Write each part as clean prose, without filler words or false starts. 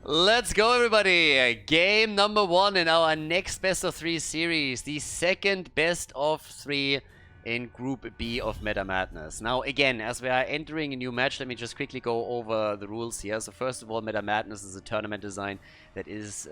Let's go, everybody! Game number 1 in our next best of 3 series. The second best of 3 in Group B of Meta Madness. Now, again, as we are entering a new match, let me just quickly go over the rules here. So first of all, Meta Madness is a tournament design that is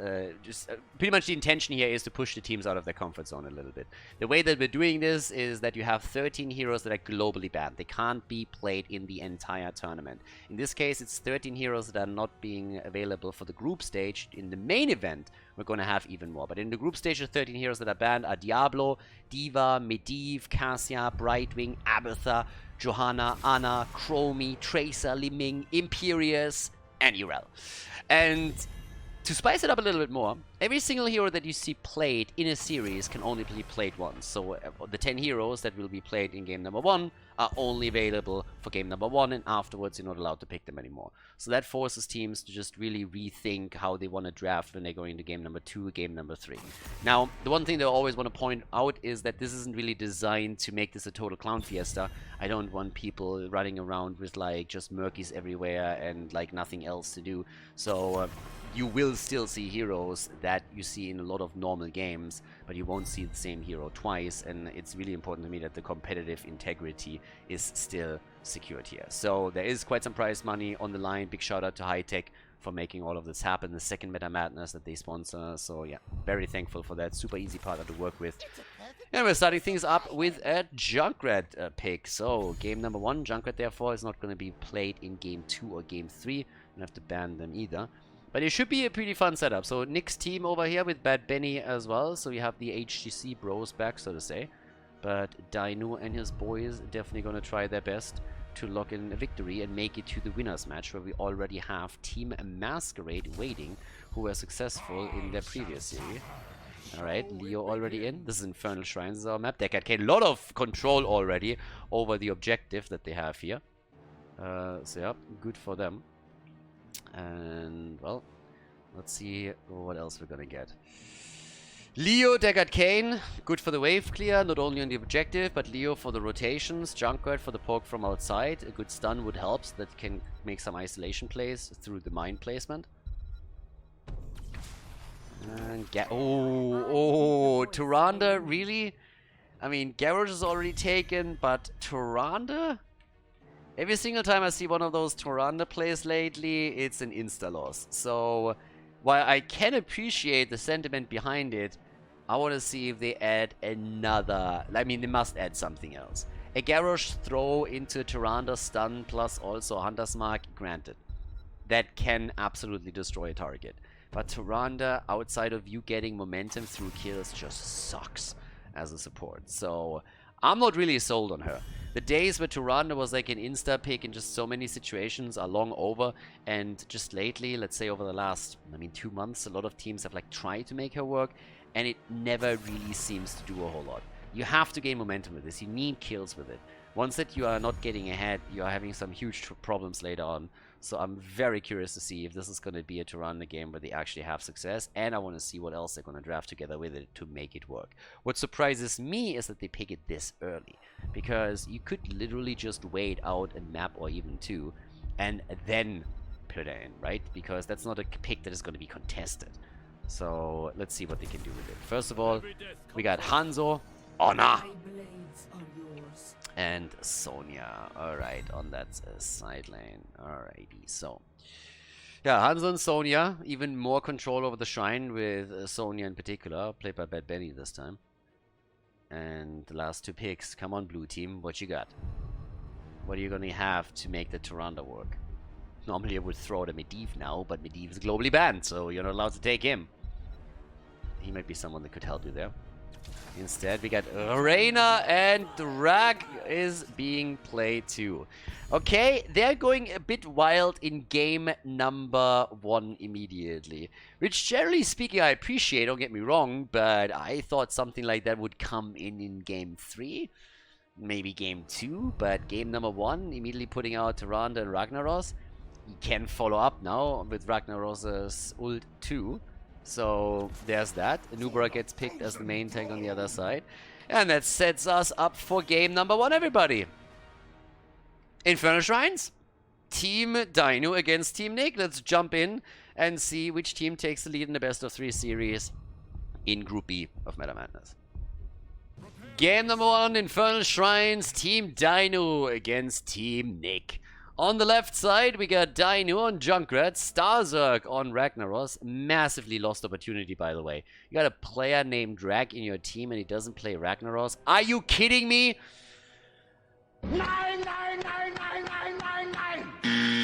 pretty much the intention here is to push the teams out of their comfort zone a little bit. The way that we're doing this is that you have 13 heroes that are globally banned. They can't be played in the entire tournament. In this case, it's 13 heroes that are not being available for the group stage. In the main event, we're going to have even more. But in the group stage, the 13 heroes that are banned are Diablo, Diva, Medivh, Cassia, Brightwing, Abathur, Johanna, Ana, Chromie, Tracer, Liming, Imperius, and Urel. And to spice it up a little bit more, every single hero that you see played in a series can only be played once. So the 10 heroes that will be played in game number 1 are only available for game number 1, and afterwards you're not allowed to pick them anymore. So that forces teams to just really rethink how they want to draft when they go into game number 2, game number 3. Now, the one thing that I always want to point out is that this isn't really designed to make this a total clown fiesta. I don't want people running around with like just murkies everywhere and like nothing else to do. So you will still see heroes that you see in a lot of normal games, but you won't see the same hero twice, and it's really important to me that the competitive integrity is still secured here. So there is quite some prize money on the line. Big shout out to High Tech for making all of this happen, the second Meta Madness that they sponsor. So yeah, very thankful for that. Super easy partner to work with. And we're starting things up with a Junkrat pick. So game number 1, Junkrat therefore is not going to be played in game 2 or game 3. You don't have to ban them either. But it should be a pretty fun setup. So Nick's team over here with Bad Benny as well. So you have the HGC bros back, so to say. But Dynouh and his boys definitely going to try their best to lock in a victory and make it to the winners match, where we already have Team Masquerade waiting, who were successful in their previous series. Alright, Leo already in. This is Infernal Shrines, is our map. They got a lot of control already over the objective that they have here. So yeah, good for them. And, well, let's see what else we're gonna get. Leo, Deckard Kane, good for the wave clear, not only on the objective, but Leo for the rotations, Junkrat for the poke from outside. A good stun would help, so that can make some isolation plays through the mine placement. And Tyrande, really? I mean, Garrosh is already taken, but Tyrande? Every single time I see one of those Tyrande plays lately, it's an insta-loss. So, while I can appreciate the sentiment behind it, I want to see if they add another... I mean, they must add something else. A Garrosh throw into Tyrande stun plus also Hunter's Mark, granted. That can absolutely destroy a target. But Tyrande, outside of you getting momentum through kills, just sucks as a support. So, I'm not really sold on her. The days where Tyrande was like an insta pick in just so many situations are long over, and just lately, let's say over the last, 2 months, a lot of teams have like tried to make her work, and it never really seems to do a whole lot. You have to gain momentum with this, you need kills with it. Once that you are not getting ahead, you are having some huge problems later on. So I'm very curious to see if this is going to be a Tyrande game where they actually have success, and I want to see what else they're going to draft together with it to make it work. What surprises me is that they pick it this early, because you could literally just wait out a map or even 2 and then put it in, right? Because that's not a pick that is going to be contested. So let's see what they can do with it. First of all, we got Hanzo, Honor, and Sonya. Alright, on that side lane. Alrighty, so. Yeah, Hanzo and Sonya. Even more control over the shrine with Sonya in particular. Played by Bad Benny this time. And the last 2 picks. Come on, blue team. What you got? What are you going to have to make the Tyrande work? Normally I would throw the Medivh now, but Medivh is globally banned, so you're not allowed to take him. He might be someone that could help you there. Instead, we got Reina, and Drag is being played too. Okay, they're going a bit wild in game number 1 immediately. Which, generally speaking, I appreciate, don't get me wrong, but I thought something like that would come in game 3. Maybe game 2, but game number 1, immediately putting out Tyrande and Ragnaros. You can follow up now with Ragnaros's ult 2. So there's that. Nubra gets picked as the main tank on the other side. And that sets us up for game number 1, everybody. Infernal Shrines. Team Dynouh against Team Nick. Let's jump in. and see which team takes the lead in the best of 3 series in Group B of Meta Madness. Game number 1, Infernal Shrines, Team Dynouh against Team Nick. On the left side, we got Dynouh on Junkrat, Starzerk on Ragnaros. Massively lost opportunity, by the way. You got a player named Drag in your team and he doesn't play Ragnaros. Are you kidding me? Nine.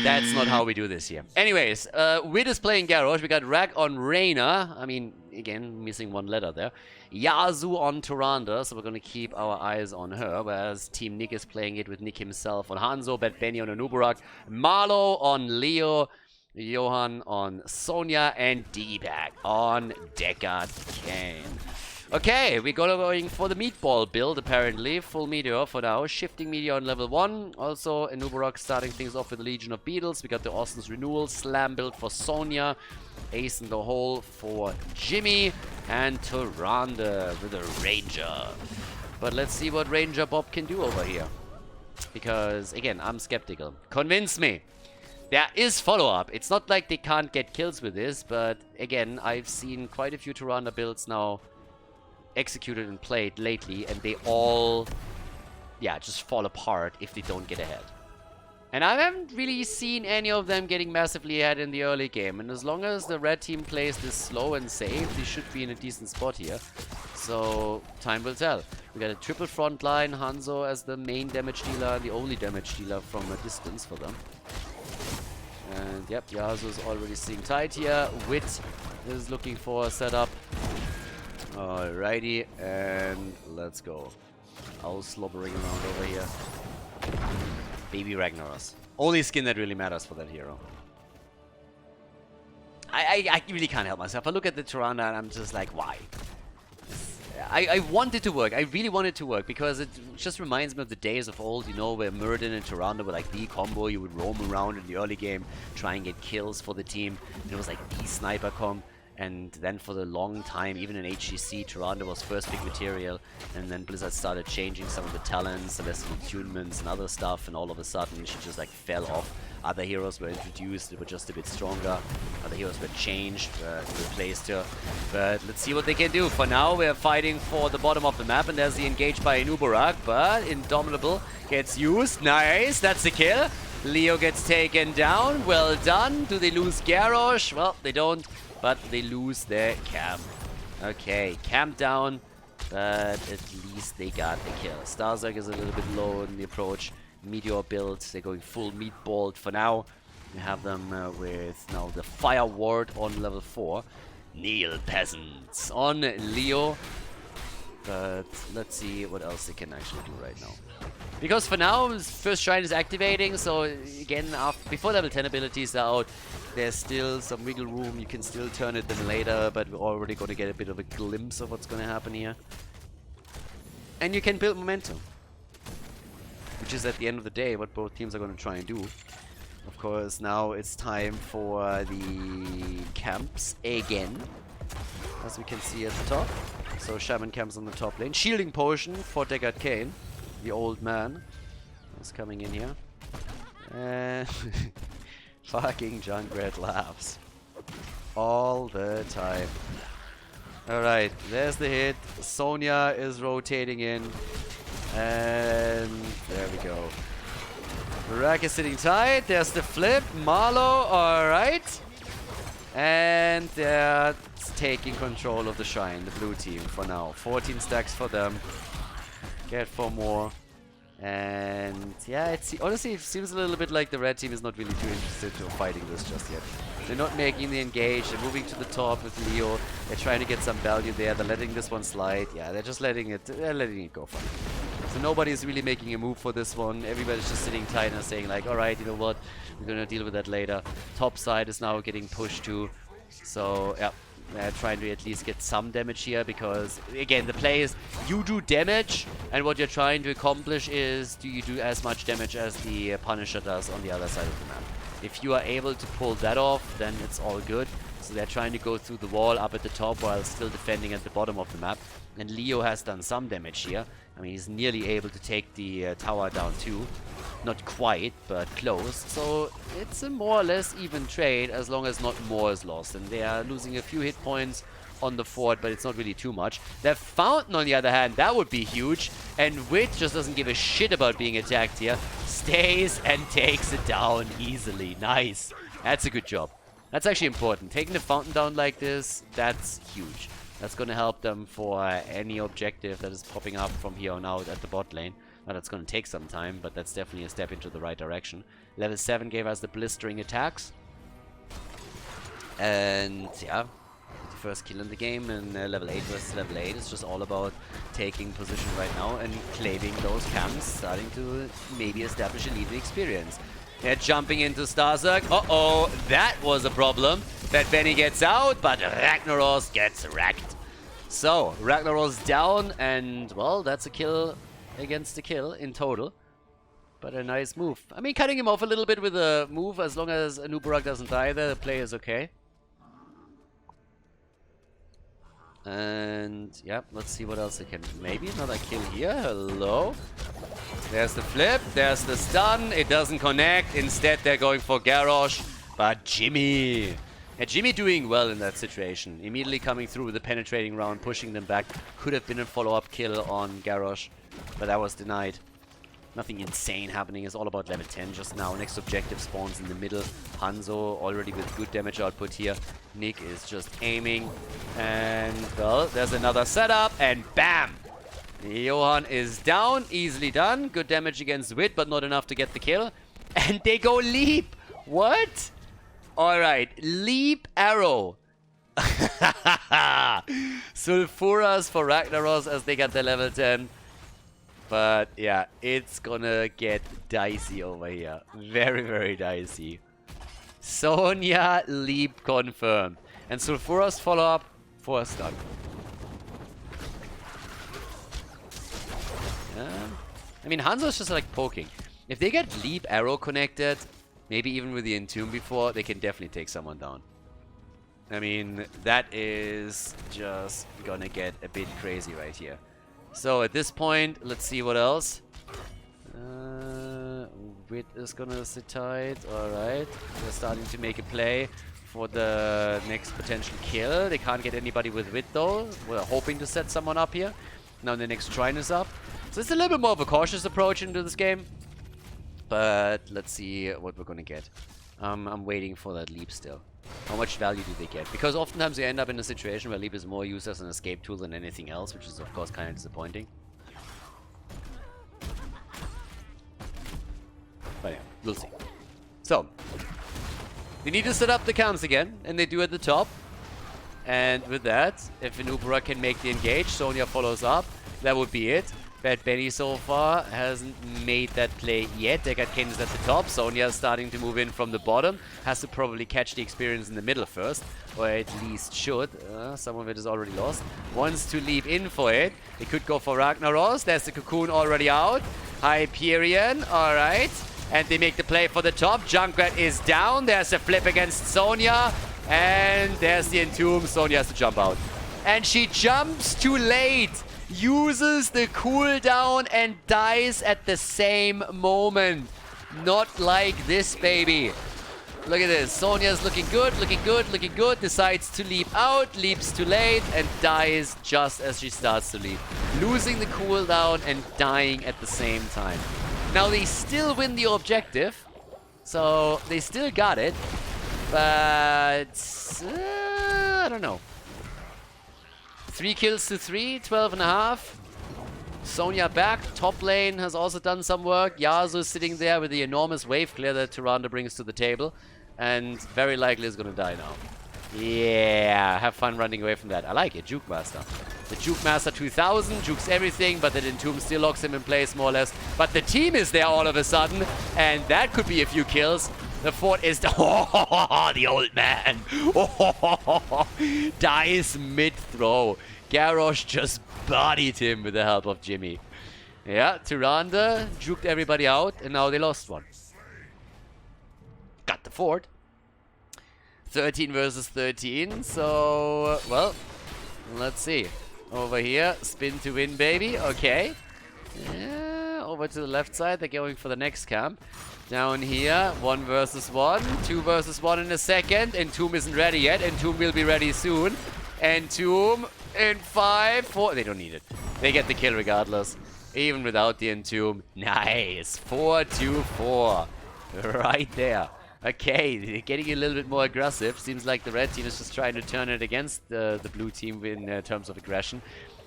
That's not how we do this here. Anyways, Wid is playing Garrosh. We got Rag on Reyna. I mean, again, missing 1 letter there. Yazu on Tyrande, so we're going to keep our eyes on her, whereas Team Nick is playing it with Nick himself on Hanzo, Bad Benny on Anubarak, Marlo on Leo, Johan on Sonya, and D-Bag on Deckard Kane. Okay, we're going for the meatball build, apparently. Full Meteor for now. Shifting Meteor on level 1. Also, Anubarak starting things off with the Legion of Beetles. We got the Austin's Renewal. Slam build for Sonya. Ace in the hole for Jimmy. And Tyrande with a Ranger. But let's see what Ranger Bob can do over here. Because, again, I'm skeptical. Convince me. There is follow-up. It's not like they can't get kills with this. But, again, I've seen quite a few Tyrande builds now executed and played lately, and they all, yeah, just fall apart if they don't get ahead. And I haven't really seen any of them getting massively ahead in the early game, and as long as the red team plays this slow and safe, they should be in a decent spot here. So, time will tell. We got a triple front line, Hanzo as the main damage dealer, the only damage dealer from a distance for them. And yep, Yasuo is already sitting tight here. Wit is looking for a setup. Alrighty, and let's go. Owl slobbering around over here. Baby Ragnaros. Only skin that really matters for that hero. I really can't help myself. I look at the Tyrande and I'm just like, why? I want it to work. I really want it to work because it just reminds me of the days of old, you know, where Muradin and Tyrande were like the combo. You would roam around in the early game, try and get kills for the team. And it was like the sniper comp. And then for the long time, even in HGC, Tyrande was first pick material, and then Blizzard started changing some of the talents, the lesson attunements and other stuff, and all of a sudden she just like fell off. Other heroes were introduced that were just a bit stronger. Other heroes were changed, replaced her. But let's see what they can do. For now, we're fighting for the bottom of the map, and there's the engage by Anubarak, but Indomitable gets used. Nice, that's the kill. Leo gets taken down. Well done. Do they lose Garrosh? Well, they don't. But they lose their camp. Okay, camp down, but at least they got the kill. Starzerk is a little bit low in the approach. Meteor build, they're going full meatball for now. We have them with now the Fire Ward on level 4. Kneel Peasants on Leo. But let's see what else they can actually do right now. Because for now, first shrine is activating, so again, before level 10 abilities are out, there's still some wiggle room. You can still turn it then later, but we're already going to get a bit of a glimpse of what's going to happen here. And you can build momentum, which is at the end of the day what both teams are going to try and do. Of course, now it's time for the camps again, as we can see at the top. So Shaman camps on the top lane. Shielding potion for Deckard Kane, the old man, is coming in here. And fucking Junkrat laughs all the time. Alright, there's the hit. Sonya is rotating in. And there we go. Rack is sitting tight. There's the flip. Marlo, alright. And they're taking control of the shrine, the blue team, for now. 14 stacks for them. Get 4 more. And yeah, honestly, it seems a little bit like the red team is not really too interested in fighting this just yet. They're not making the engage. They're moving to the top with Leo. They're trying to get some value there. They're letting this one slide. Yeah, they're just letting it go for it. So nobody's really making a move for this one. Everybody's just sitting tight and saying like, alright, you know what, we're gonna deal with that later. Top side is now getting pushed too. So yeah, they're trying to at least get some damage here because, again, the play is you do damage, and what you're trying to accomplish is do you do as much damage as the Punisher does on the other side of the map. If you are able to pull that off, then it's all good. So they're trying to go through the wall up at the top while still defending at the bottom of the map. And Leo has done some damage here. I mean, he's nearly able to take the tower down too. Not quite, but close. So it's a more or less even trade as long as not more is lost. And they are losing a few hit points on the fort, but it's not really too much. Their fountain, on the other hand, that would be huge. And Wit just doesn't give a shit about being attacked here. Stays and takes it down easily. Nice. That's a good job. That's actually important. Taking the fountain down like this, that's huge. That's going to help them for any objective that is popping up from here on out at the bot lane. Now, that's going to take some time, but that's definitely a step into the right direction. Level 7 gave us the blistering attacks. And, yeah, the first kill in the game. And level 8 versus level 8 is just all about taking position right now and claiming those camps, starting to maybe establish a leading experience. They're jumping into Starzerk. Uh-oh, that was a problem. That Benny gets out, but Ragnaros gets wrecked. So, Ragnaros down, and, well, that's a kill against a kill in total. But a nice move. I mean, cutting him off a little bit with a move, as long as Anubarak doesn't die, the play is okay. And, yeah, let's see what else they can do. Maybe another kill here. Hello. There's the flip. There's the stun. It doesn't connect. Instead, they're going for Garrosh. But Jimmy. Yeah, Jimmy doing well in that situation. Immediately coming through with the penetrating round, pushing them back. Could have been a follow-up kill on Garrosh, but that was denied. Nothing insane happening. It's all about level 10 just now. Next objective spawns in the middle. Hanzo already with good damage output here. Nick is just aiming. And, well, there's another setup. And bam! Johan is down. Easily done. Good damage against Wit, but not enough to get the kill. And they go leap! What? Alright. Leap arrow. Sulfuras for Ragnaros as they get the level 10. But, yeah, it's gonna get dicey over here. Very, very dicey. Sonya leap confirmed. And Sulfuras follow-up for a stun. I mean, Hanzo's just like poking. If they get leap arrow connected, maybe even with the Entomb before, they can definitely take someone down. I mean, that is just gonna get a bit crazy right here. So at this point, let's see what else. Wit is gonna sit tight. Alright. They're starting to make a play for the next potential kill. They can't get anybody with Wit though. We're hoping to set someone up here. Now the next shrine is up. So it's a little bit more of a cautious approach into this game. But let's see what we're gonna get. I'm waiting for that leap still. How much value do they get? Because oftentimes you end up in a situation where leap is more used as an escape tool than anything else, which is of course kind of disappointing. But yeah, we'll see. So, they need to set up the camps again, and they do at the top. And with that, if Anubara can make the engage, Sonya follows up, that would be it. Bad Benny so far hasn't made that play yet. They got Cadence at the top. Sonya starting to move in from the bottom. Has to probably catch the experience in the middle first. Or at least should. Some of it is already lost. Wants to leap in for it. They could go for Ragnaros. There's the Cocoon already out. Hyperion. Alright. And they make the play for the top. Junkrat is down. There's a flip against Sonya. And there's the Entomb. Sonya has to jump out. And she jumps too late. Uses the cooldown and dies at the same moment. Not like this, baby. Look at this. Sonya's looking good, looking good, looking good. Decides to leap out, leaps too late, and dies just as she starts to leap. Losing the cooldown and dying at the same time. Now, they still win the objective. So, they still got it. But, I don't know. 3 kills to 3, 12.5. Sonya back. Top lane has also done some work. Yasuo sitting there with the enormous wave clear that Tyrande brings to the table. And very likely is going to die now. Yeah, have fun running away from that. I like it. Juke Master. The Juke Master 2000 jukes everything, but the Entomb still locks him in place more or less. But the team is there all of a sudden, and that could be a few kills. The fort is the the old man. Dies mid-throw. Garrosh just bodied him with the help of Jimmy. Yeah, Tyrande juked everybody out, and now they lost one. Got the fort. 13 versus 13. So, well, let's see. Over here, spin to win, baby. Okay. Yeah, over to the left side. They're going for the next camp. Down here, 1 versus 1. 2 versus 1 in a second. Entomb isn't ready yet. Entomb will be ready soon. Entomb in 5, 4. They don't need it. They get the kill regardless. Even without the Entomb. Nice. 4-2-4. Right there. Okay, they're getting a little bit more aggressive. Seems like the red team is just trying to turn it against the blue team in terms of aggression.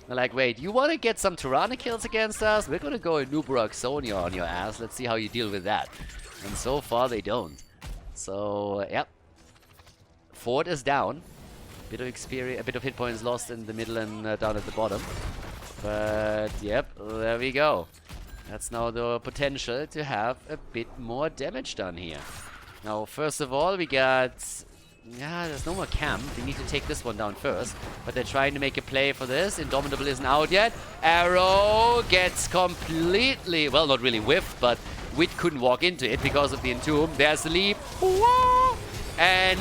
They're like, wait, you want to get some Tirana kills against us? We're going to go Nubarak Sonya on your ass. Let's see how you deal with that. And so far, they don't. So, yep. Ford is down. Bit of experience, a bit of hit points lost in the middle and down at the bottom. But, yep, there we go. That's now the potential to have a bit more damage done here. Now, first of all, we got... Yeah, there's no more camp. They need to take this one down first. But they're trying to make a play for this. Indomitable isn't out yet. Arrow gets completely... Well, not really whiffed, but Wit couldn't walk into it because of the Entomb. There's the leap. And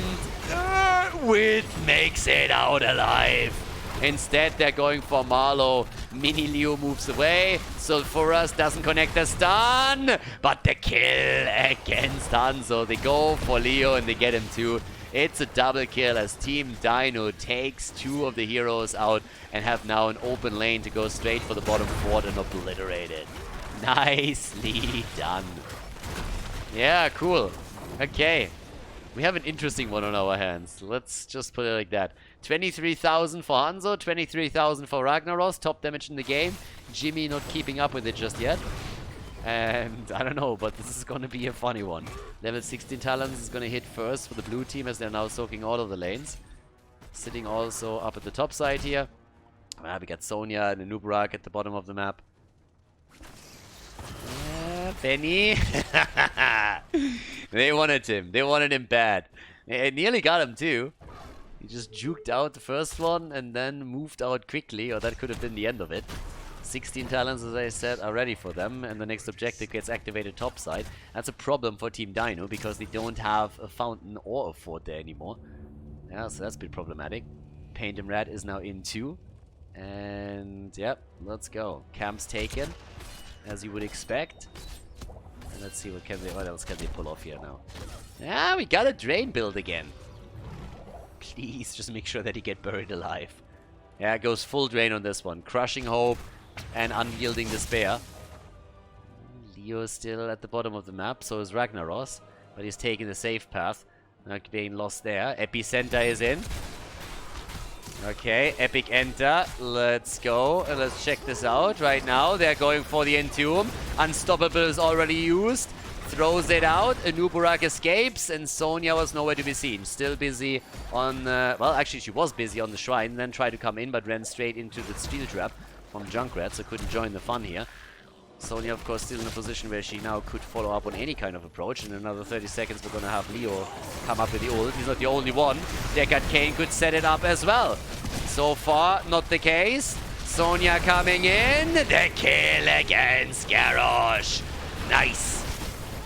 Wit makes it out alive. Instead, they're going for Marlow. Mini Leo moves away. Sulfuras doesn't connect the stun. But the kill against Hanzo. They go for Leo and they get him too. It's a double kill as Team Dynouh takes 2 of the heroes out and have now an open lane to go straight for the bottom fort and obliterate it. Nicely done. Yeah, cool. Okay. We have an interesting one on our hands. Let's just put it like that. 23,000 for Hanzo, 23,000 for Ragnaros. Top damage in the game. Jimmy not keeping up with it just yet. And I don't know, but this is going to be a funny one. Level 16 Talons is going to hit first for the blue team as they're now soaking all of the lanes. Sitting also up at the top side here. We got Sonya and Nubarak at the bottom of the map. Benny. They wanted him. They wanted him bad. They nearly got him too. He just juked out the first one and then moved out quickly, or that could have been the end of it. 16 talents, as I said, are ready for them, and the next objective gets activated topside. That's a problem for Team Dynouh because they don't have a fountain or a fort there anymore. Yeah, so that's a bit problematic. Paint and Rat is now in too. And yep, let's go. Camp's taken, as you would expect. And let's see what else can they pull off here now. Yeah, we got a drain build again. Please just make sure that he get buried alive. Yeah, it goes full drain on this one. Crushing Hope and Unyielding Despair. Leo is still at the bottom of the map, so is Ragnaros. But he's taking the safe path. Not being lost there. Epicenter is in. Okay, Epic Enter. Let's go. Let's check this out right now. They're going for the Entomb. Unstoppable is already used. Throws it out. Nubarak escapes, and Sonya was nowhere to be seen. Still busy on... well, actually, she was busy on the shrine, then tried to come in, but ran straight into the steel trap from Junkrat, so couldn't join the fun here. Sonya, of course, still in a position where she now could follow up on any kind of approach. In another 30 seconds, we're going to have Leo come up with the ult. He's not the only one. Deckard Cain could set it up as well. So far, not the case. Sonya coming in. The kill against Garrosh. Nice.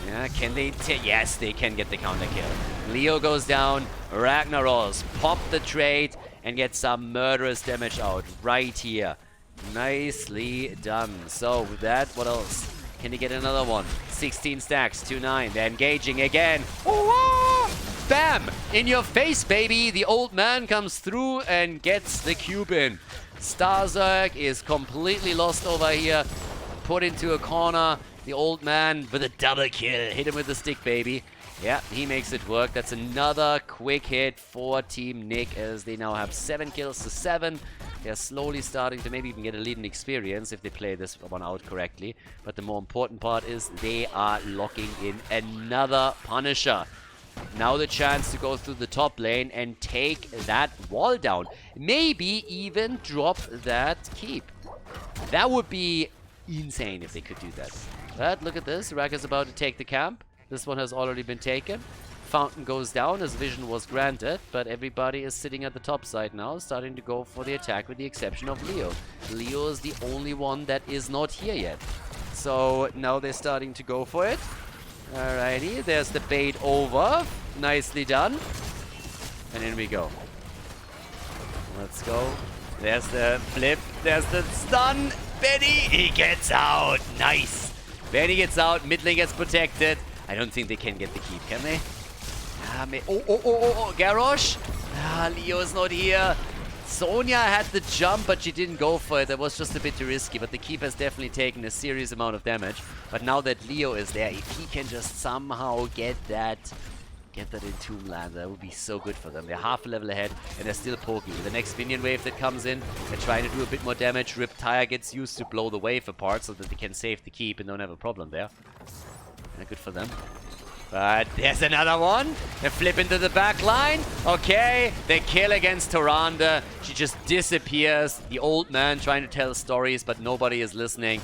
Yeah, can they... yes, they can get the counter kill. Leo goes down. Ragnaros pop the trade and get some murderous damage out right here. Nicely done. So, with that, what else? Can he get another one? 16 stacks, 2-9. They're engaging again. Oh, bam! In your face, baby! The old man comes through and gets the cube in. Starzerg is completely lost over here. Put into a corner. The old man with a double kill. Hit him with the stick, baby. Yeah, he makes it work. That's another quick hit for Team Nick as they now have 7 kills to 7. They're slowly starting to maybe even get a lead in experience if they play this one out correctly. But the more important part is they are locking in another Punisher. Now the chance to go through the top lane and take that wall down. Maybe even drop that keep. That would be insane if they could do that. But look at this. Rack is about to take the camp. This one has already been taken. Fountain goes down as vision was granted, but everybody is sitting at the top side now, starting to go for the attack with the exception of Leo. Leo is the only one that is not here yet. So now they're starting to go for it. Alrighty, there's the bait over. Nicely done. And in we go. Let's go. There's the flip. There's the stun. Benny, he gets out. Nice. Benny gets out. Mid lane gets protected. I don't think they can get the keep, can they? Oh, Garrosh. Leo is not here. Sonya had the jump, but she didn't go for it. That was just a bit too risky, but the keep has definitely taken a serious amount of damage. But now that Leo is there, if he can just somehow get that in Tomb Land, that would be so good for them. They're half a level ahead, and they're still poking. With the next minion wave that comes in, they're trying to do a bit more damage. Riptire gets used to blow the wave apart so that they can save the keep and don't have a problem there. Yeah, good for them. But there's another one. They flip into the back line. Okay, they kill against Tyrande. She just disappears. The old man trying to tell stories, but nobody is listening.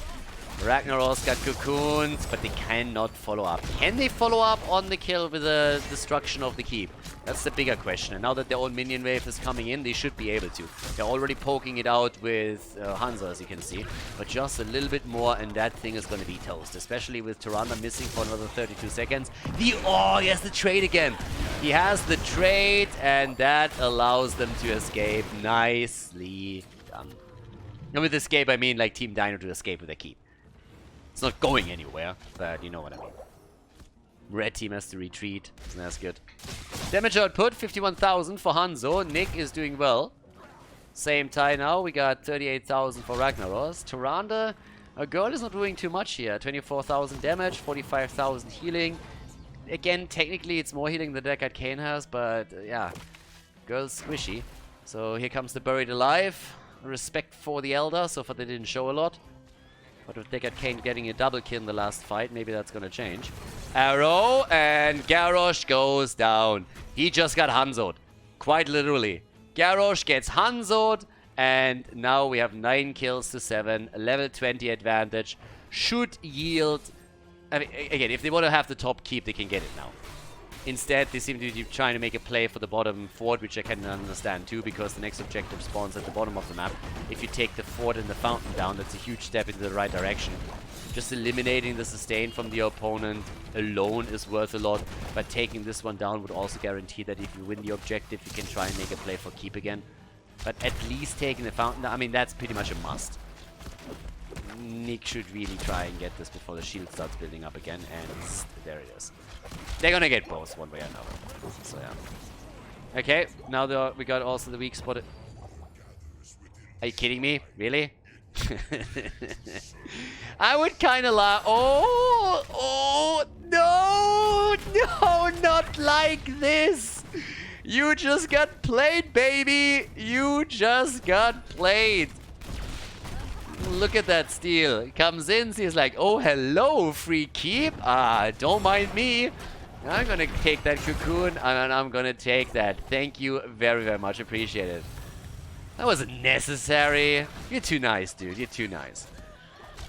Ragnaros got cocooned, but they cannot follow up. Can they follow up on the kill with the destruction of the keep? That's the bigger question. And now that their own minion wave is coming in, they should be able to. They're already poking it out with Hanzo, as you can see. But just a little bit more, and that thing is going to be toast. Especially with Tyrande missing for another 32 seconds. Oh, he has the trade again. He has the trade, and that allows them to escape. Nicely done. And with escape, I mean like Team Dynouh to escape with their keep. It's not going anywhere, but you know what I mean. Red team has to retreat. Isn't that good? Damage output, 51,000 for Hanzo. Nick is doing well. Same tie now. We got 38,000 for Ragnaros. Tyrande, a girl is not doing too much here. 24,000 damage, 45,000 healing. Again, technically it's more healing than Deckard Cain has, but yeah. Girl's squishy. So here comes the Buried Alive. Respect for the Elder, so far they didn't show a lot. But with Deckard Cain getting a double kill in the last fight, maybe that's gonna change. Arrow, and Garrosh goes down. He just got Hanzo'd. Quite literally. Garrosh gets Hanzo'd, and now we have 9 kills to 7. Level 20 advantage. Should yield... I mean, again, if they want to have the top keep, they can get it now. Instead, they seem to be trying to make a play for the bottom fort, which I can understand too, because the next objective spawns at the bottom of the map. If you take the fort and the fountain down, that's a huge step into the right direction. Just eliminating the sustain from the opponent alone is worth a lot, but taking this one down would also guarantee that if you win the objective, you can try and make a play for keep again. But at least taking the fountain down, I mean, that's pretty much a must. Nick should really try and get this before the shield starts building up again, and there it is. They're gonna get both one way or another. So yeah. Okay, now we got also the weak spot. Are you kidding me? Really? I would kind of laugh. Oh, no, not like this. You just got played, baby. You just got played. Look at that steal. He comes in, he's like, oh, hello, free keep. Don't mind me. I'm gonna take that cocoon, and I'm gonna take that. Thank you very, very much. Appreciate it. That wasn't necessary. You're too nice, dude. You're too nice.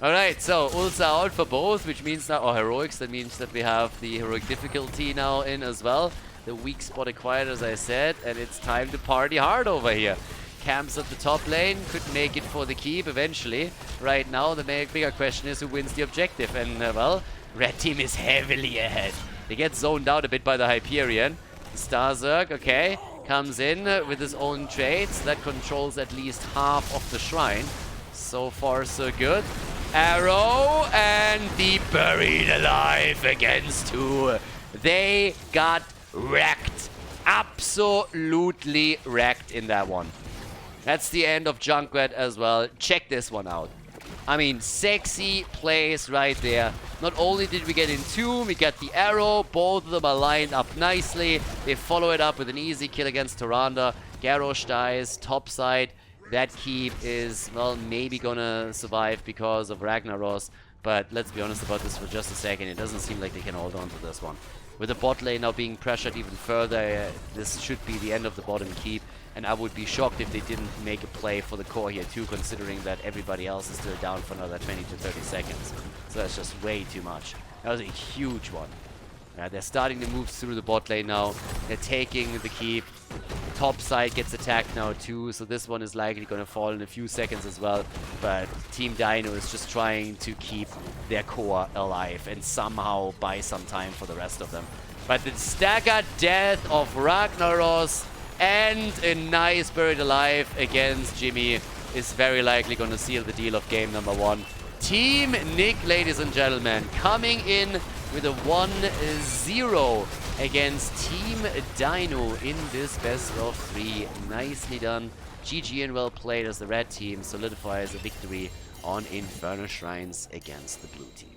Alright, so ults are out for both, which means now, or heroics, that means that we have the heroic difficulty now in as well. The weak spot acquired, as I said, and it's time to party hard over here. Camps at the top lane, could make it for the keep eventually. Right now, the bigger question is who wins the objective, and well, red team is heavily ahead. They get zoned out a bit by the Hyperion. Starzerk, okay, comes in with his own trades. That controls at least half of the shrine. So far, so good. Arrow and the Buried Alive against 2. They got wrecked. Absolutely wrecked in that one. That's the end of Junkrat as well. Check this one out. I mean, sexy plays right there. Not only did we get in Tomb, we got the Arrow. Both of them are lined up nicely. They follow it up with an easy kill against Tyrande. Garrosh dies, topside. That keep is, well, maybe gonna survive because of Ragnaros. But let's be honest about this for just a second. It doesn't seem like they can hold on to this one. With the bot lane now being pressured even further, this should be the end of the bottom keep. And I would be shocked if they didn't make a play for the core here too, considering that everybody else is still down for another 20 to 30 seconds. So that's just way too much. That was a huge one. They're starting to move through the bot lane now. They're taking the keep. Top side gets attacked now too, so this one is likely going to fall in a few seconds as well. But Team Dynouh is just trying to keep their core alive and somehow buy some time for the rest of them. But the staggered death of Ragnaros And a nice Buried Alive against Jimmy is very likely going to seal the deal of game number 1. Team Nick, ladies and gentlemen, coming in with a 1-0 against Team Dynouh in this best of 3. Nicely done. GG and well played as the red team solidifies a victory on Inferno Shrines against the blue team.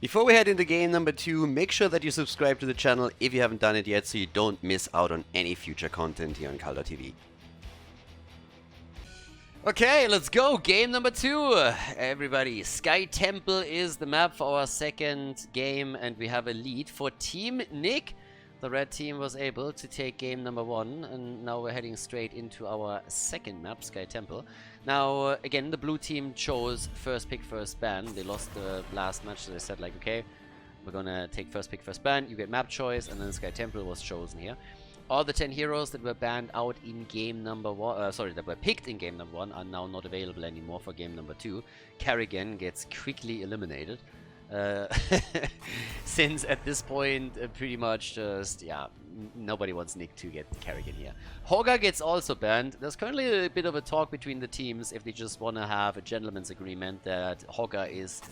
Before we head into game number 2, make sure that you subscribe to the channel if you haven't done it yet so you don't miss out on any future content here on Khaldor TV. Okay, let's go. Game number 2. Everybody, Sky Temple is the map for our second game, and we have a lead for Team Nick. The red team was able to take game number 1, and now we're heading straight into our second map, Sky Temple. Now, again, the blue team chose first pick, first ban. They lost the last match, so they said, like, okay, we're gonna take first pick, first ban. You get map choice, and then Sky Temple was chosen here. All the 10 heroes that were banned out in game number 1, that were picked in game number 1 are now not available anymore for game number 2. Kerrigan gets quickly eliminated. Since at this point, pretty much just, yeah, nobody wants Nick to get Kerrigan here. Hogger gets also banned. There's currently a bit of a talk between the teams if they just want to have a gentleman's agreement that Hogger is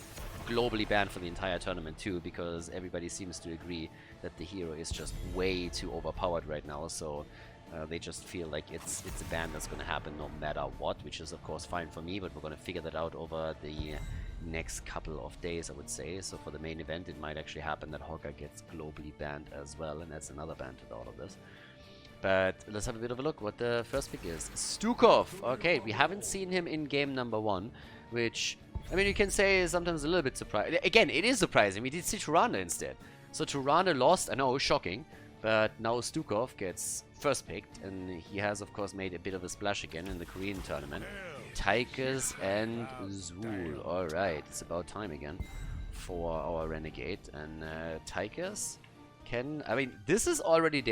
globally banned for the entire tournament too, because everybody seems to agree that the hero is just way too overpowered right now, so they just feel like it's a ban that's going to happen no matter what, which is of course fine for me, but we're going to figure that out over the next couple of days, I would say. So for the main event it might actually happen that Hogger gets globally banned as well, and that's another ban to all of this. But let's have a bit of a look what the first pick is. Stukov. Okay, we haven't seen him in game number 1, which, I mean, you can say is sometimes a little bit surprising. Again, it is surprising. We did see Tyrande instead. So Tyrande lost, I know, shocking, but now Stukov gets first picked, and he has of course made a bit of a splash again in the Korean tournament. Tychus and Zul. Alright, it's about time again for our Renegade. And Tychus can... I mean, this is already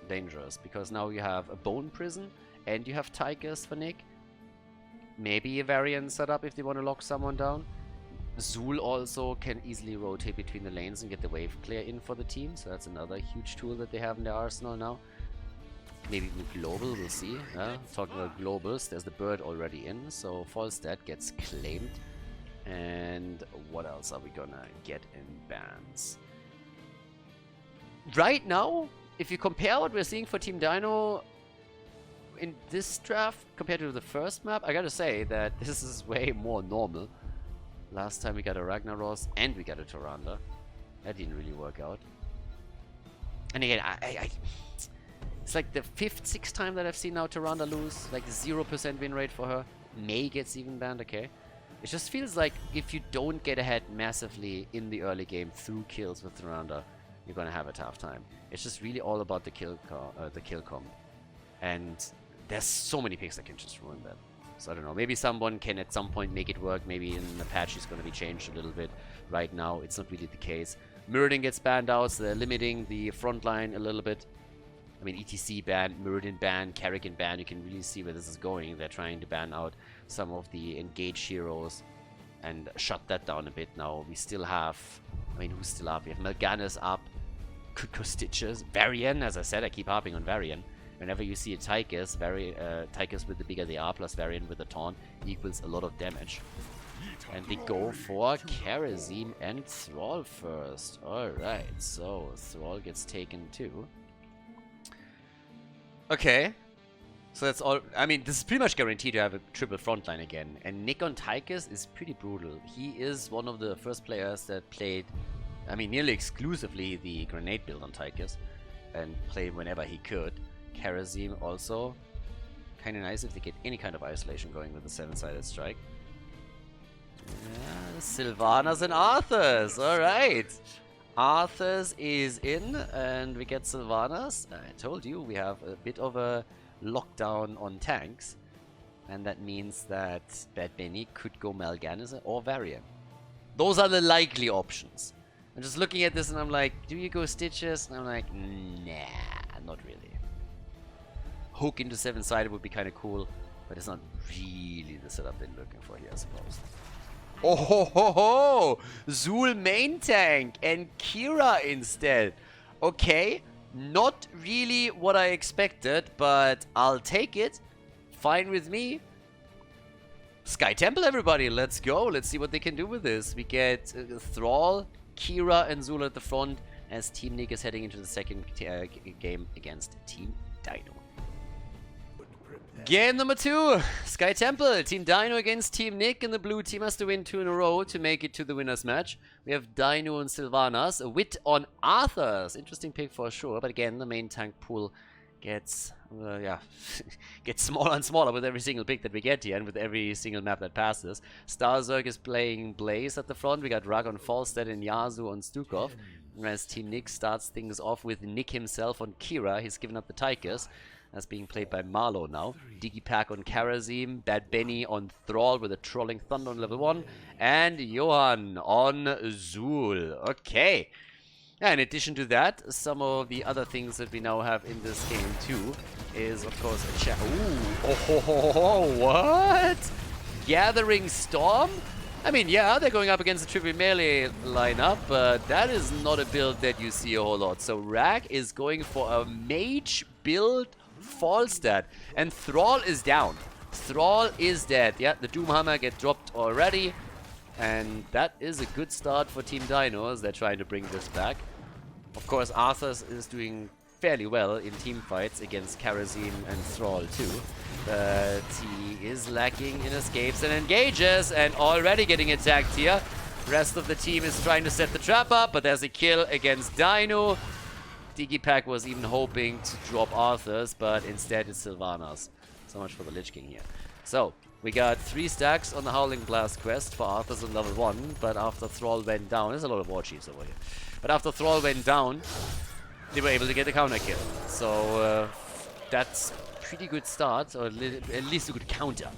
dangerous, because now you have a Bone Prison and you have Tychus for Nick. Maybe a variant setup if they want to lock someone down. Zul also can easily rotate between the lanes and get the wave clear in for the team, so that's another huge tool that they have in their arsenal now. Maybe even global, we'll see. Talking about globals, there's the bird already in, so Falstad gets claimed. And what else are we gonna get in bans? Right now, if you compare what we're seeing for Team Dynouh in this draft compared to the first map, I gotta say that this is way more normal. Last time we got a Ragnaros and we got a Tyrande. That didn't really work out. And again, it's like the 5th, 6th time that I've seen now Tyrande lose. Like 0% win rate for her. May gets even banned, okay. It just feels like if you don't get ahead massively in the early game through kills with Tyrande, you're gonna have a tough time. It's just really all about the kill comp. And there's so many picks that can just ruin that. So I don't know, maybe someone can at some point make it work. Maybe in the patch it's going to be changed a little bit. Right now it's not really the case. Muradin gets banned out, so they're limiting the front line a little bit. I mean, ETC ban, Muradin ban, Kerrigan ban. You can really see where this is going. They're trying to ban out some of the engaged heroes and shut that down a bit. Now we still have, I mean, who's still up? We have Mal'Ganis up, could go Stitches, Varian, as I said, I keep harping on Varian. Whenever you see a Tychus, Tychus with the bigger they are, plus Varian with the taunt, equals a lot of damage. And they go for Kerosene and Thrall first. Alright, so Thrall gets taken too. Okay. So that's all. I mean, this is pretty much guaranteed to have a triple frontline again. And Nick on Tychus is pretty brutal. He is one of the first players that played, I mean, nearly exclusively the grenade build on Tychus. And played whenever he could. Kerosene also kind of nice if they get any kind of isolation going with the 7-sided strike. Yeah, Sylvanas and Arthurs. Alright. Arthurs is in and we get Sylvanas. I told you we have a bit of a lockdown on tanks. And that means that Bad Benny could go Mal'Ganis or Varian. Those are the likely options. I'm just looking at this and I'm like, do you go Stitches? And I'm like, nah, not really. Hook into 7-sided would be kind of cool, but it's not really the setup they're looking for here, I suppose. Oh ho ho ho! Zul main tank and Kira instead. Okay, Not really what I expected, but I'll take it. Fine with me. Sky Temple, everybody, let's go. Let's see what they can do with this. We get Thrall, Kira, and Zul at the front as Team Nick is heading into the second game against Team Dynouh. Game number 2, Sky Temple. Team Dynouh against Team Nick, and the blue team has to win 2 in a row to make it to the winner's match. We have Dynouh and Sylvanas. A wit on Arthurs. Interesting pick for sure, but again, the main tank pool gets, gets smaller and smaller with every single pick that we get here and with every single map that passes. Starzerk is playing Blaze at the front. We got Rag on Falstad and Yasuo on Stukov. Whereas Team Nick starts things off with Nick himself on Kira. He's given up the Tychus. That's being played by Marlow now. Digipack on Karazim, Bad Benny on Thrall with a Trolling Thunder on level 1, and Johan on Zul. Okay. Yeah, in addition to that, some of the other things that we now have in this game too is, of course, a chat. Ooh, oh, what? Gathering Storm? I mean, yeah, they're going up against a triple melee lineup, but that is not a build that you see a whole lot. So Rag is going for a mage build Falstad, and Thrall is down. Thrall is dead. Yeah, the Doomhammer get dropped already, and that is a good start for Team Dynouh as they're trying to bring this back. Of course, Arthurs is doing fairly well in team fights against Karazim and Thrall too, but he is lacking in escapes and engages, and already getting attacked here. Rest of the team is trying to set the trap up, but there's a kill against Dynouh. Digipack was even hoping to drop Arthur's, but instead it's Sylvanas. So much for the Lich King here. So, we got 3 stacks on the Howling Blast quest for Arthur's on level 1, but after Thrall went down, there's a lot of war chiefs over here. But after Thrall went down, they were able to get a counter kill. So, that's a pretty good start, or at least a good counter,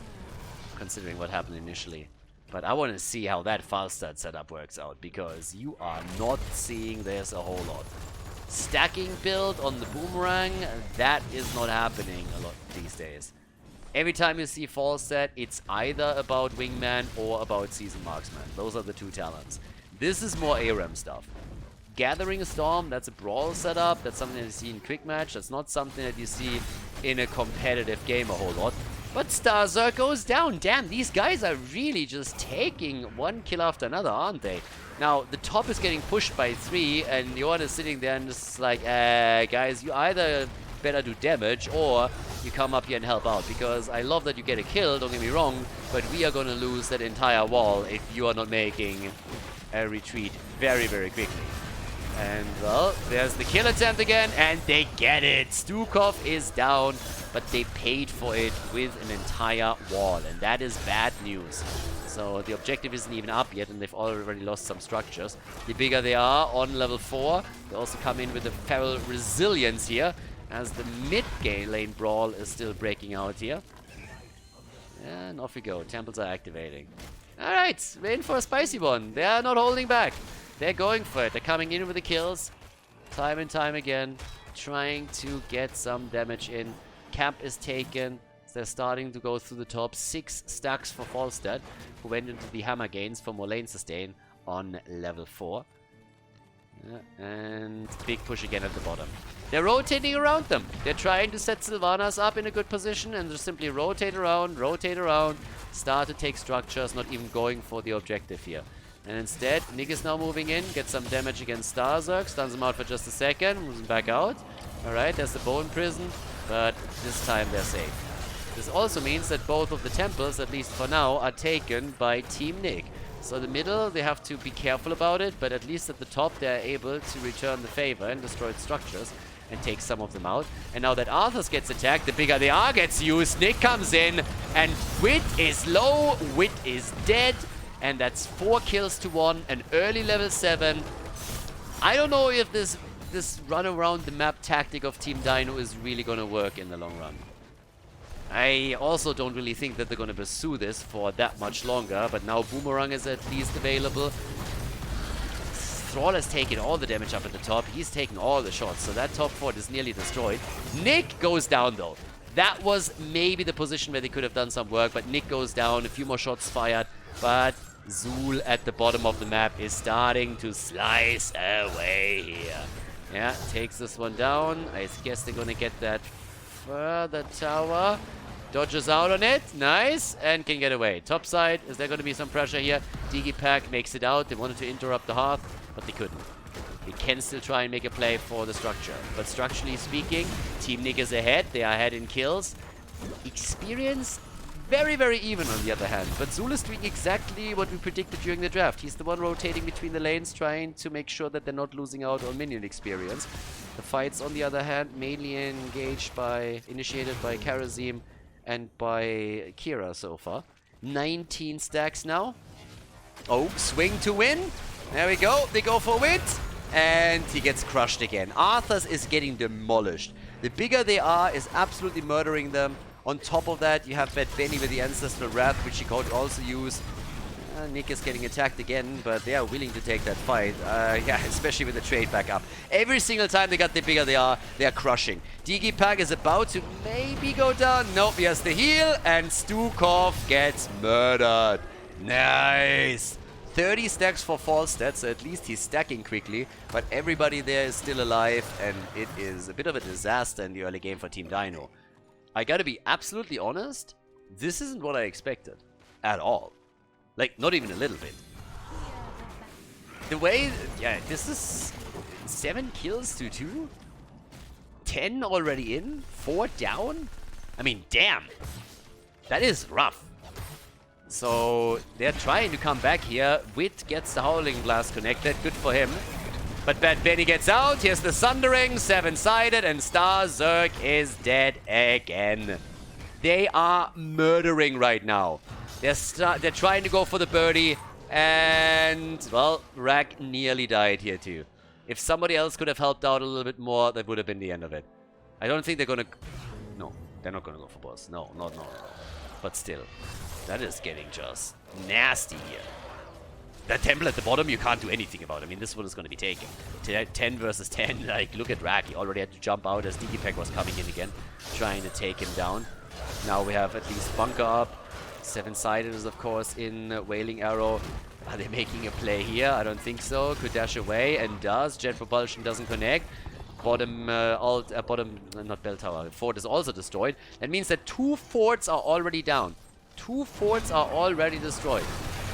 considering what happened initially. But I want to see how that Falstad setup works out, because you are not seeing this a whole lot. Stacking build on the Boomerang, that is not happening a lot these days. Every time you see Falstad, it's either about Wingman or about Season Marksman. Those are the 2 talents. This is more ARAM stuff. Gathering Storm, that's a brawl setup. That's something that you see in Quick Match. That's not something that you see in a competitive game a whole lot. But Starzerk goes down. Damn, these guys are really just taking one kill after another, aren't they? Now, the top is getting pushed by 3, and Johan is sitting there and just like, guys, you either better do damage or you come up here and help out, because I love that you get a kill, don't get me wrong, but we are going to lose that entire wall if you are not making a retreat very, very quickly. And, well, there's the kill attempt again, and they get it. Stukov is down, but they paid for it with an entire wall, and that is bad news. So the objective isn't even up yet, and they've already lost some structures. The bigger they are on level 4, they also come in with a feral resilience here, as the mid-game lane brawl is still breaking out here. And off we go. Temples are activating. Alright, we're in for a spicy one. They are not holding back. They're going for it. They're coming in with the kills. Time and time again. Trying to get some damage in. Camp is taken. They're starting to go through the top. 6 stacks for Falstad, who went into the hammer gains for more lane sustain on level 4. Yeah, and big push again at the bottom. They're rotating around them. They're trying to set Sylvanas up in a good position and just simply rotate around, start to take structures, not even going for the objective here. And instead, Nick is now moving in, gets some damage against Starzerk, stuns him out for just a second, moves him back out. Alright, there's the Bone Prison, but this time they're safe. This also means that both of the temples, at least for now, are taken by Team Nick. So the middle, they have to be careful about it, but at least at the top, they're able to return the favor and destroy structures and take some of them out. And now that Arthurs gets attacked, the bigger they are gets used. Nick comes in, and Wit is low, Wit is dead, and that's 4 kills to 1, an early level 7. I don't know if this run around the map tactic of Team Dynouh is really gonna work in the long run. I also don't really think that they're going to pursue this for that much longer, but now Boomerang is at least available. Thrall has taken all the damage up at the top. He's taken all the shots, so that top fort is nearly destroyed. Nick goes down, though. That was maybe the position where they could have done some work, but Nick goes down, a few more shots fired, but Zul at the bottom of the map is starting to slice away here. Yeah, takes this one down. I guess they're gonna get that further tower. Dodges out on it. Nice. And can get away. Top side. Is there going to be some pressure here? Digipack makes it out. They wanted to interrupt the hearth, but they couldn't. They can still try and make a play for the structure. But structurally speaking, Team Nick is ahead. They are ahead in kills. Experience, very, very even on the other hand. But Zul is doing exactly what we predicted during the draft. He's the one rotating between the lanes, trying to make sure that they're not losing out on minion experience. The fights, on the other hand, mainly initiated by Karazim and by Kira so far. 19 stacks now. Oh, swing to win. There we go. They go for win. And he gets crushed again. Arthas is getting demolished. The bigger they are is absolutely murdering them. On top of that, you have Bad Benny with the Ancestral Wrath, which he could also use. Nick is getting attacked again, but they are willing to take that fight. Yeah, especially with the trade back up. Every single time they got the bigger they are crushing. Digipack is about to maybe go down. Nope, he has the heal, and Stukov gets murdered. Nice. 30 stacks for false stats, so at least he's stacking quickly, but everybody there is still alive, and it is a bit of a disaster in the early game for Team Dynouh. I gotta be absolutely honest, this isn't what I expected. At all. Like, not even a little bit. The way... Yeah, this is... 7 kills to 2? 10 already in? 4 down? I mean, damn. That is rough. So, they're trying to come back here. Wit gets the Howling Blast connected. Good for him. But Bad Benny gets out. Here's the Sundering. 7-sided. And Star Zerg is dead again. They are murdering right now. They're trying to go for the birdie. And, well, Rack nearly died here too. If somebody else could have helped out a little bit more, that would have been the end of it. I don't think they're gonna... No, they're not gonna go for boss. No. But still, that is getting just nasty here. That temple at the bottom, you can't do anything about. I mean, this one is going to be taken. 10 versus 10. Like, look at Rack. He already had to jump out as Digipack was coming in again, trying to take him down. Now we have at least Bunker up. 7-sided is, of course, in Wailing Arrow. Are they making a play here? I don't think so. Could dash away and does. Jet Propulsion doesn't connect. Bottom, not bell tower. Fort is also destroyed. That means that 2 forts are already down. 2 forts are already destroyed.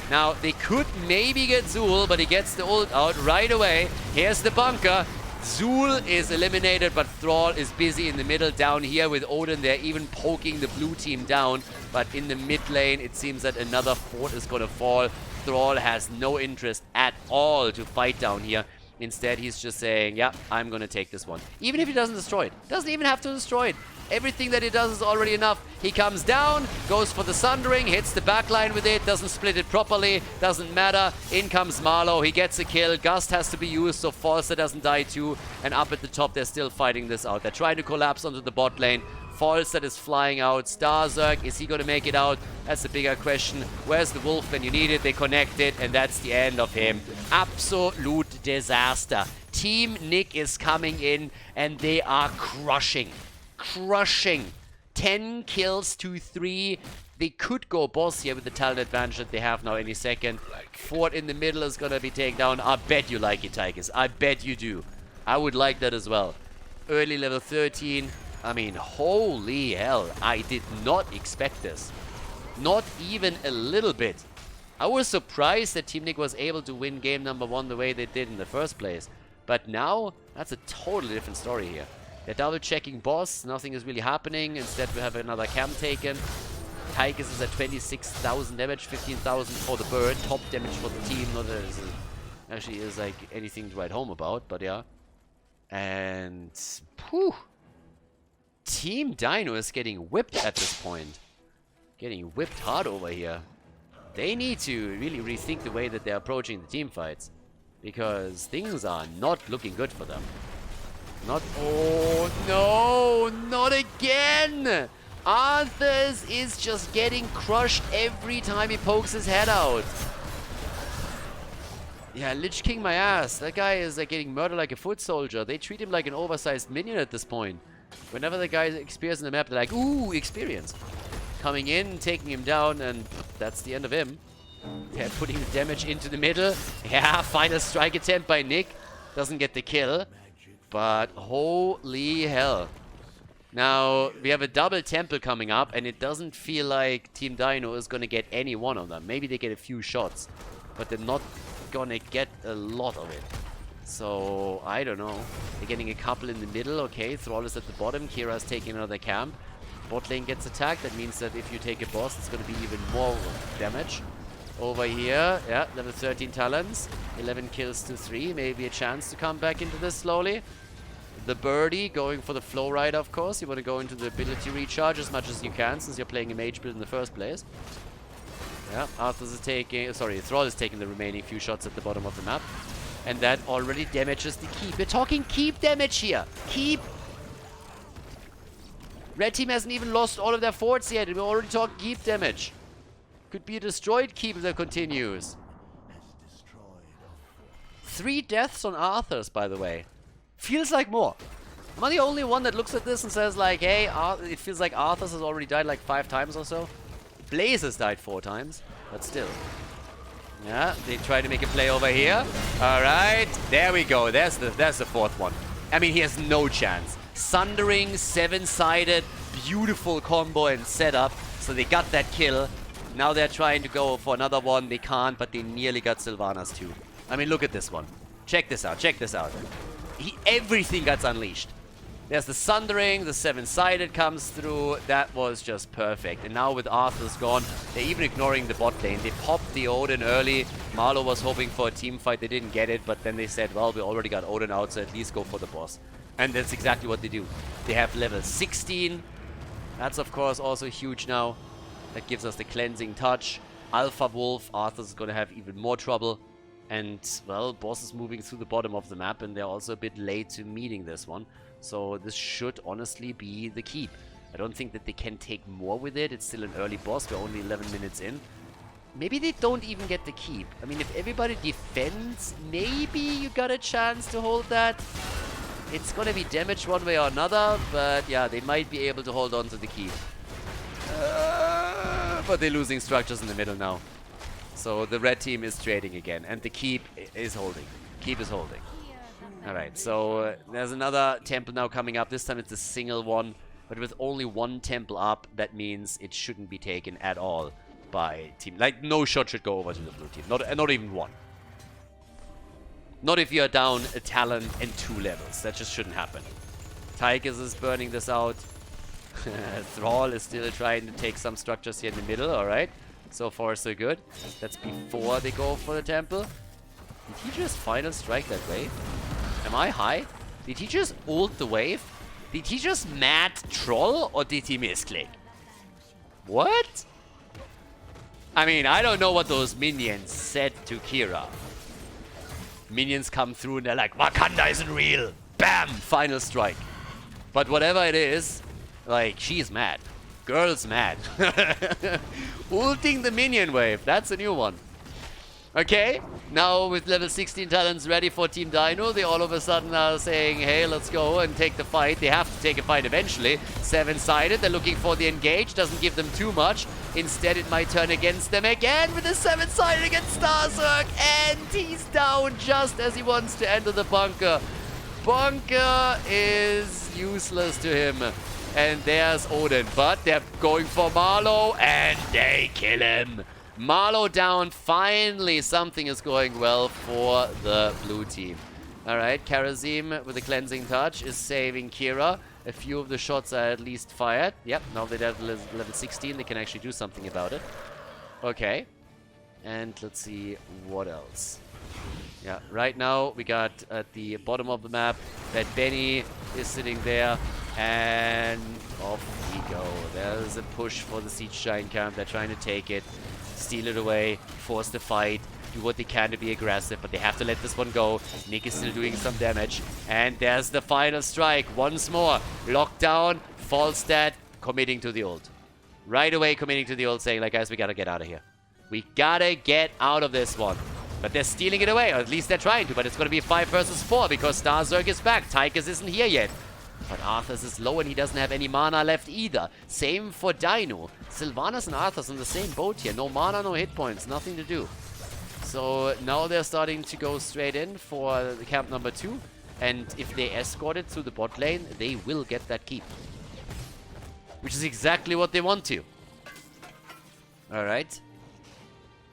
Now, they could maybe get Zul, but he gets the ult out right away. Here's the bunker. Zul is eliminated, but Thrall is busy in the middle down here with Odin. They're even poking the blue team down. But in the mid lane, it seems that another fort is going to fall. Thrall has no interest at all to fight down here. Instead, he's just saying, yeah, I'm going to take this one. Even if he doesn't destroy it. Doesn't even have to destroy it. Everything that he does is already enough. He comes down, goes for the Sundering, hits the backline with it, doesn't split it properly, doesn't matter. In comes Marlow, he gets a kill. Gust has to be used so Falster doesn't die too. And up at the top, they're still fighting this out. They're trying to collapse onto the bot lane. Falster is flying out. Star Zerg, is he going to make it out? That's the bigger question. Where's the wolf when you need it? They connect it, and that's the end of him. Absolute disaster. Team Nick is coming in, and they are crushing. 10 kills to 3. They could go boss here with the talent advantage that they have now any second. Fort in the middle is going to be taken down. I bet you like it, Tigers. I bet you do. I would like that as well. Early level 13. I mean, holy hell. I did not expect this. Not even a little bit. I was surprised that Team Nick was able to win game number 1 the way they did in the first place. But now, that's a totally different story here. They're double checking boss. Nothing is really happening. Instead, we have another camp taken. Tigers is at 26,000 damage, 15,000 for the bird. Top damage for the team. Not that it actually is like anything to write home about, but yeah. And whew, Team Dynouh is getting whipped at this point. Getting whipped hard over here. They need to really rethink the way that they're approaching the team fights, because things are not looking good for them. Oh no, not again! Arthas is just getting crushed every time he pokes his head out. Yeah, Lich King my ass. That guy is like getting murdered like a foot soldier. They treat him like an oversized minion at this point. Whenever the guy experiences the map, they're like, ooh, experience. Coming in, taking him down, and that's the end of him. They're putting damage into the middle. Yeah, final strike attempt by Nick. Doesn't get the kill. But holy hell. Now, we have a double temple coming up, and it doesn't feel like Team Dynouh is going to get any one of them. Maybe they get a few shots, but they're not going to get a lot of it. So, I don't know. They're getting a couple in the middle. Okay, Thrall is at the bottom. Kira's taking another camp. Bot lane gets attacked. That means that if you take a boss, it's going to be even more damage. Over here, yeah, level 13 talents. 11 kills to 3. Maybe a chance to come back into this slowly. The birdie going for the flow ride, of course. You want to go into the ability recharge as much as you can, since you're playing a mage build in the first place. Yeah, Arthas is taking... Sorry, Thrall is taking the remaining few shots at the bottom of the map. And that already damages the keep. We're talking keep damage here. Keep! Red team hasn't even lost all of their forts yet, and we're already talking keep damage. Could be a destroyed keep if that continues. 3 deaths on Arthas, by the way. Feels like more. Am I the only one that looks at this and says like, hey, it feels like Arthas has already died like 5 times or so? Blaze has died 4 times, but still. Yeah, they try to make a play over here. Alright, there we go. There's the 4th one. I mean, he has no chance. Sundering, 7-sided, beautiful combo and setup. So they got that kill. Now they're trying to go for another one. They can't, but they nearly got Sylvanas too. I mean, look at this one. Check this out, check this out. Everything gets unleashed. There's the Sundering, the 7-sided comes through. That was just perfect. And now with Arthas gone, they're even ignoring the bot lane. They popped the Odin early. Marlow was hoping for a team fight. They didn't get it, but then they said, well, we already got Odin out, so at least go for the boss. And that's exactly what they do. They have level 16. That's, of course, also huge now. That gives us the cleansing touch. Alpha Wolf, Arthas is going to have even more trouble. And, well, boss is moving through the bottom of the map, and they're also a bit late to meeting this one. So this should honestly be the keep. I don't think that they can take more with it. It's still an early boss. We're only 11 minutes in. Maybe they don't even get the keep. I mean, if everybody defends, maybe you got a chance to hold that. It's gonna be damaged one way or another, but yeah, they might be able to hold on to the keep. But they're losing structures in the middle now. So the red team is trading again, and the keep is holding. Keep is holding. Alright, so there's another temple now coming up. This time it's a single one, but with only 1 temple up, that means it shouldn't be taken at all by team. Like, no shot should go over to the blue team. Not even 1. Not if you're down a talent and 2 levels. That just shouldn't happen. Tychus is burning this out. Thrall is still trying to take some structures here in the middle, alright. So far, so good. That's before they go for the temple. Did he just final strike that wave? Am I high? Did he just ult the wave? Did he just mad troll, or did he misclick? What? I mean, I don't know what those minions said to Kira. Minions come through and they're like, Wakanda isn't real. Bam! Final strike. But whatever it is, like, she's mad. Girl's mad. Ulting the minion wave. That's a new one. Okay, now with level 16 talents ready for Team Dynouh, they all of a sudden are saying, hey, let's go and take the fight. They have to take a fight eventually. 7-sided, they're looking for the engage, doesn't give them too much. Instead, it might turn against them again with the 7-sided against Starzerk, and he's down just as he wants to enter the bunker. Bunker is useless to him. And there's Odin, but they're going for Marlow, and they kill him. Marlow down. Finally, something is going well for the blue team. Alright, Karazim with a cleansing touch is saving Kira. A few of the shots are at least fired. Yep, now they have level 16, they can actually do something about it. Okay. And let's see what else. Yeah, right now we got at the bottom of the map that Benny is sitting there. And off we go. There's a push for the Siege Giant camp. They're trying to take it, steal it away, force the fight, do what they can to be aggressive, but they have to let this one go. Nick is still doing some damage. And there's the final strike. Once more. Lockdown, Falstad, committing to the ult. Right away committing to the ult, saying, like, guys, we gotta get out of here. We gotta get out of this one. But they're stealing it away, or at least they're trying to, but it's gonna be 5 versus 4 because Starzerk is back. Tychus isn't here yet. But Arthas is low and he doesn't have any mana left either. Same for Dynouh. Sylvanas and Arthas in the same boat here. No mana, no hit points. Nothing to do. So now they're starting to go straight in for the camp number 2. And if they escort it through the bot lane, they will get that keep. Which is exactly what they want to. Alright.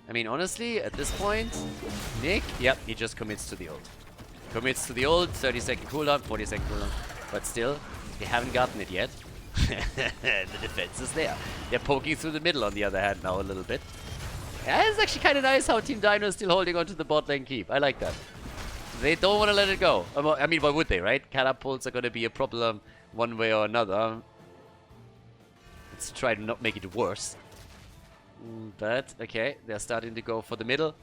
I mean, honestly, at this point, Nick, yep, he just commits to the ult. Commits to the ult, 30-second cooldown, 40-second cooldown. But still, they haven't gotten it yet. The defense is there. They're poking through the middle on the other hand now a little bit. Yeah, it's actually kind of nice how Team Dynouh is still holding on to the bot lane keep. I like that. They don't want to let it go. I mean, why would they, right? Catapults are going to be a problem one way or another. Let's try to not make it worse. But, okay, they're starting to go for the middle.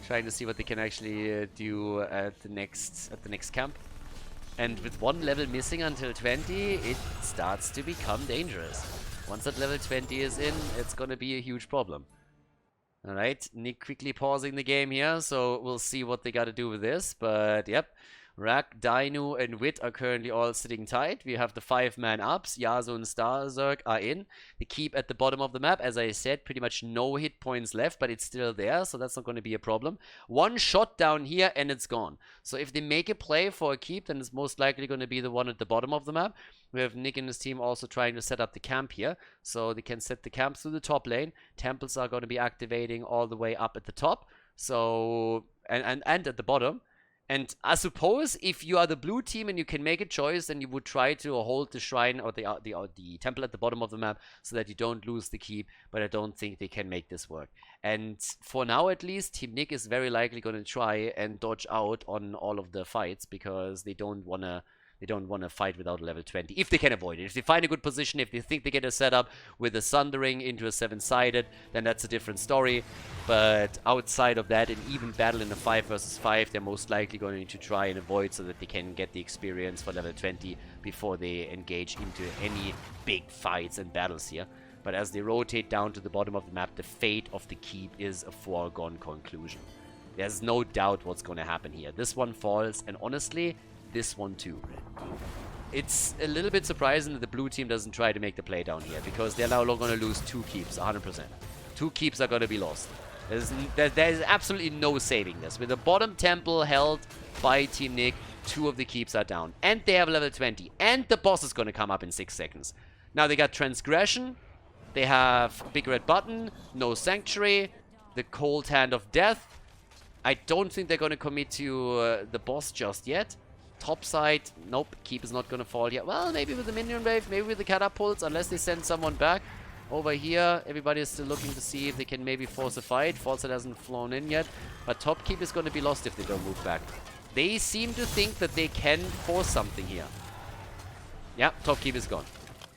Trying to see what they can actually do at the next camp. And with one level missing until 20, it starts to become dangerous. Once that level 20 is in, it's going to be a huge problem. Alright, Nick quickly pausing the game here, so we'll see what they got to do with this. But, yep. Rak, Dynouh, and Wit are currently all sitting tight. We have the 5-man ups. Yasuo and Starzerk are in. The keep at the bottom of the map, as I said, pretty much no hit points left, but it's still there, so that's not going to be a problem. One shot down here, and it's gone. So if they make a play for a keep, then it's most likely going to be the one at the bottom of the map. We have Nick and his team also trying to set up the camp here, so they can set the camp through the top lane. Temples are going to be activating all the way up at the top, so and at the bottom. And I suppose if you are the blue team and you can make a choice, then you would try to hold the shrine or the temple at the bottom of the map so that you don't lose the keep. But I don't think they can make this work. And for now, at least, Team Nick is very likely going to try and dodge out on all of the fights because they don't want to. They don't want to fight without level 20, if they can avoid it. If they find a good position, if they think they get a setup with a Sundering into a 7-sided, then that's a different story. But outside of that, an even battle in a 5 versus 5, they're most likely going to try and avoid so that they can get the experience for level 20 before they engage into any big fights and battles here. But as they rotate down to the bottom of the map, the fate of the keep is a foregone conclusion. There's no doubt what's going to happen here. This one falls, and honestly, this one too. It's a little bit surprising that the blue team doesn't try to make the play down here, because they're now going to lose 2 keeps, 100%. 2 keeps are going to be lost. There's absolutely no saving this. With the bottom temple held by Team Nick, 2 of the keeps are down. And they have level 20. And the boss is going to come up in 6 seconds. Now they got Transgression. They have Big Red Button. No Sanctuary. The Cold Hand of Death. I don't think they're going to commit to the boss just yet. Top side, nope, keep is not going to fall yet. Well, maybe with the minion wave, maybe with the catapults, unless they send someone back. Over here, everybody is still looking to see if they can maybe force a fight. Falset hasn't flown in yet, but top keep is going to be lost if they don't move back. They seem to think that they can force something here. Yeah, top keep is gone.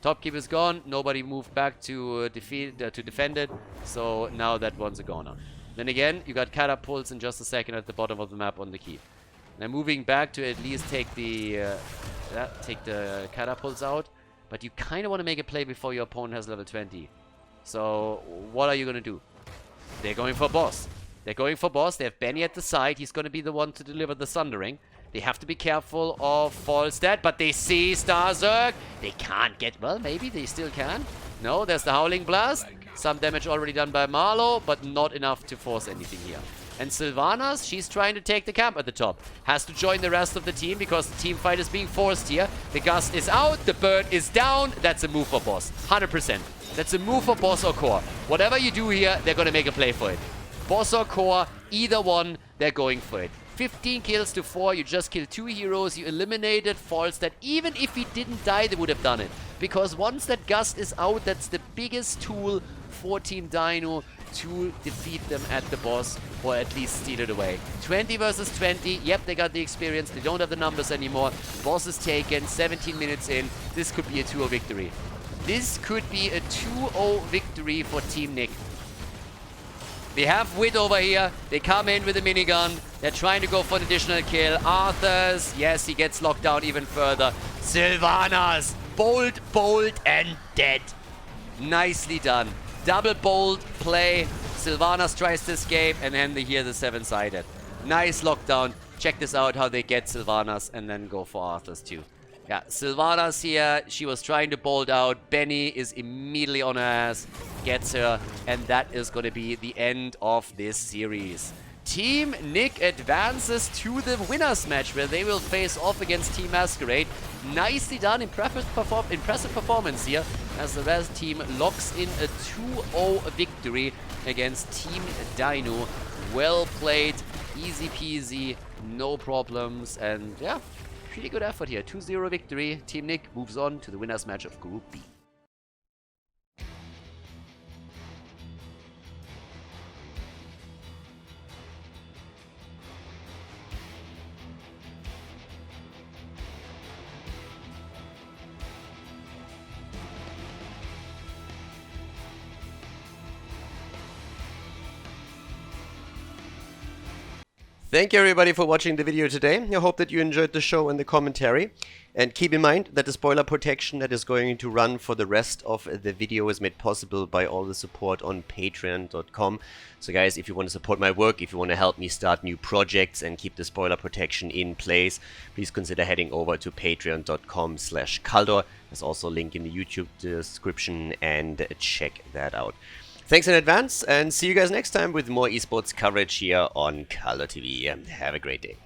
Top keep is gone. Nobody moved back to defend it, so now that one's a goner. Then again, you got catapults in just a second at the bottom of the map on the keep. Now moving back to at least take the catapults out. But you kind of want to make a play before your opponent has level 20. So what are you going to do? They're going for boss. They're going for boss. They have Benny at the side. He's going to be the one to deliver the Sundering. They have to be careful of Falstad, but they see Starzerk. They can't get... Well, maybe they still can. No, there's the Howling Blast. Some damage already done by Marlow, but not enough to force anything here. And Sylvanas, she's trying to take the camp at the top. Has to join the rest of the team because the team fight is being forced here. The Gust is out. The Bird is down. That's a move for boss. 100%. That's a move for boss or core. Whatever you do here, they're going to make a play for it. Boss or core, either one, they're going for it. 15 kills to 4. You just killed 2 heroes. You eliminated Falstad. Even if he didn't die, they would have done it. Because once that Gust is out, that's the biggest tool for Team Dynouh to defeat them at the boss, or at least steal it away. 20 versus 20. Yep, they got the experience. They don't have the numbers anymore. Boss is taken. 17 minutes in. This could be a 2-0 victory. This could be a 2-0 victory for Team Nick. They have Wit over here. They come in with a minigun. They're trying to go for an additional kill. Arthur's, yes, he gets locked down even further. Sylvanas, bold, and dead. Nicely done. Double bold play. Sylvanas tries to escape, and then they hear the 7-sided. Nice lockdown. Check this out, how they get Sylvanas and then go for Arthur's too. Yeah, Sylvanas here, she was trying to bolt out. Benny is immediately on her ass, gets her, and that is going to be the end of this series. Team Nick advances to the winners match where they will face off against Team Masquerade. Nicely done, impressive performance here as the rest team locks in a 2-0 victory against Team Dynouh. Well played, easy peasy, no problems, and yeah, pretty good effort here. 2-0 victory. Team Nick moves on to the winners match of Group B. Thank you everybody for watching the video today. I hope that you enjoyed the show and the commentary. And keep in mind that the spoiler protection that is going to run for the rest of the video is made possible by all the support on patreon.com. So guys, if you want to support my work, if you want to help me start new projects and keep the spoiler protection in place, please consider heading over to patreon.com/Khaldor. There's also a link in the YouTube description and check that out. Thanks in advance, and see you guys next time with more esports coverage here on Khaldor TV. Have a great day.